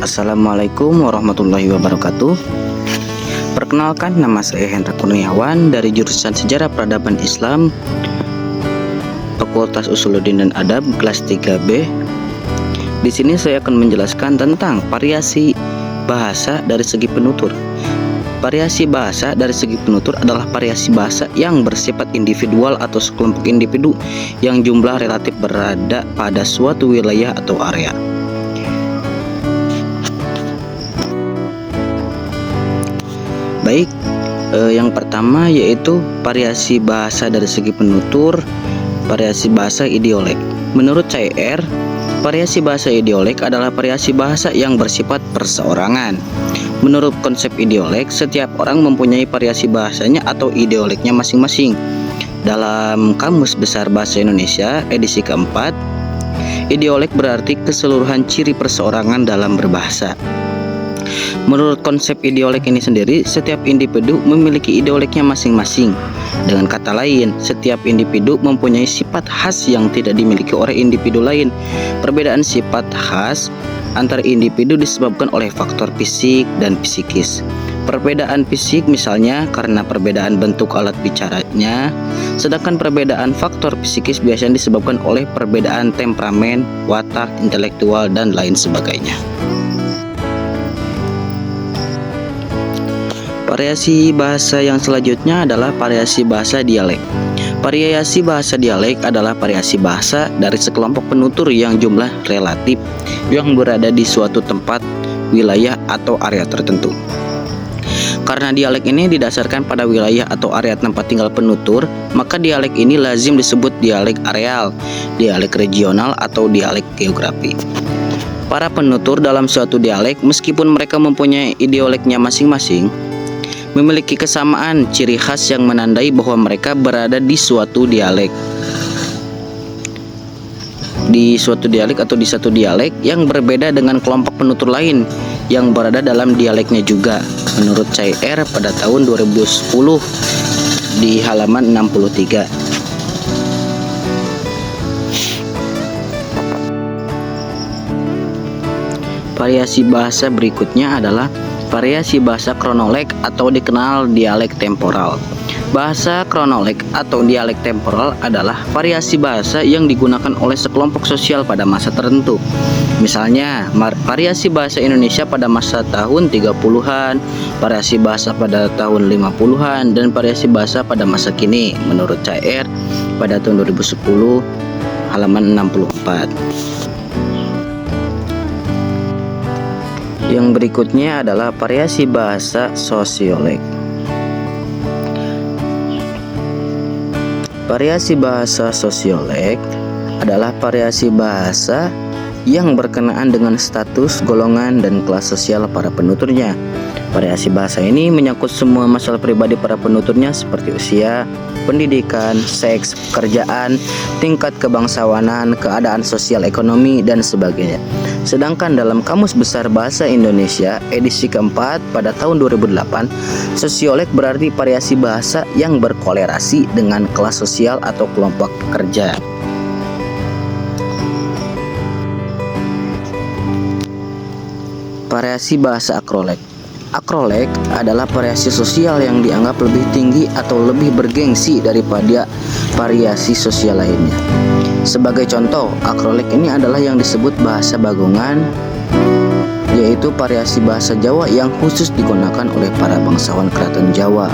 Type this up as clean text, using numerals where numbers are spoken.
Assalamualaikum warahmatullahi wabarakatuh. Perkenalkan, nama saya Hendra Kurniawan dari jurusan Sejarah Peradaban Islam, Fakultas Usuluddin dan Adab, kelas 3B. Di sini saya akan menjelaskan tentang variasi bahasa dari segi penutur. Variasi bahasa dari segi penutur adalah variasi bahasa yang bersifat individual atau sekelompok individu yang jumlah relatif berada pada suatu wilayah atau area. Baik, yang pertama yaitu variasi bahasa dari segi penutur, variasi bahasa idiolek. Menurut CR, variasi bahasa idiolek adalah variasi bahasa yang bersifat perseorangan. Menurut konsep idiolek, setiap orang mempunyai variasi bahasanya atau idioleknya masing-masing. Dalam Kamus Besar Bahasa Indonesia edisi keempat, idiolek berarti keseluruhan ciri perseorangan dalam berbahasa. Menurut konsep idiolek ini sendiri, setiap individu memiliki idioleknya masing-masing. Dengan kata lain, setiap individu mempunyai sifat khas yang tidak dimiliki oleh individu lain. Perbedaan sifat khas antar individu disebabkan oleh faktor fisik dan psikis. Perbedaan fisik misalnya karena perbedaan bentuk alat bicaranya, sedangkan perbedaan faktor psikis biasanya disebabkan oleh perbedaan temperamen, watak, intelektual, dan lain sebagainya. Variasi bahasa yang selanjutnya adalah variasi bahasa dialek. Variasi bahasa dialek adalah variasi bahasa dari sekelompok penutur yang jumlah relatif yang berada di suatu tempat, wilayah, atau area tertentu. Karena dialek ini didasarkan pada wilayah atau area tempat tinggal penutur, maka dialek ini lazim disebut dialek areal, dialek regional, atau dialek geografi. Para penutur dalam suatu dialek, meskipun mereka mempunyai idioleknya masing-masing, memiliki kesamaan ciri khas yang menandai bahwa mereka berada di suatu dialek. Di suatu dialek atau di satu dialek yang berbeda dengan kelompok penutur lain yang berada dalam dialeknya juga. Menurut CR pada tahun 2010 di halaman 63. Variasi bahasa berikutnya adalah variasi bahasa kronolek atau dikenal dialek temporal. Bahasa kronolek atau dialek temporal adalah variasi bahasa yang digunakan oleh sekelompok sosial pada masa tertentu. Misalnya, variasi bahasa Indonesia pada masa tahun 30-an, variasi bahasa pada tahun 50-an, dan variasi bahasa pada masa kini menurut CR pada tahun 2010 halaman 64. Yang berikutnya adalah variasi bahasa sosiolek. Variasi bahasa sosiolek adalah variasi bahasa yang berkenaan dengan status, golongan, dan kelas sosial para penuturnya. Variasi bahasa ini menyangkut semua masalah pribadi para penuturnya seperti usia, pendidikan, seks, pekerjaan, tingkat kebangsawanan, keadaan sosial ekonomi, dan sebagainya. Sedangkan dalam Kamus Besar Bahasa Indonesia edisi keempat pada tahun 2008, sosiolek berarti variasi bahasa yang berkolerasi dengan kelas sosial atau kelompok pekerja. Variasi bahasa akrolek. Akrolek adalah variasi sosial yang dianggap lebih tinggi atau lebih bergengsi daripada variasi sosial lainnya. Sebagai contoh, akrolek ini adalah yang disebut bahasa bagongan, yaitu variasi bahasa Jawa yang khusus digunakan oleh para bangsawan Keraton Jawa.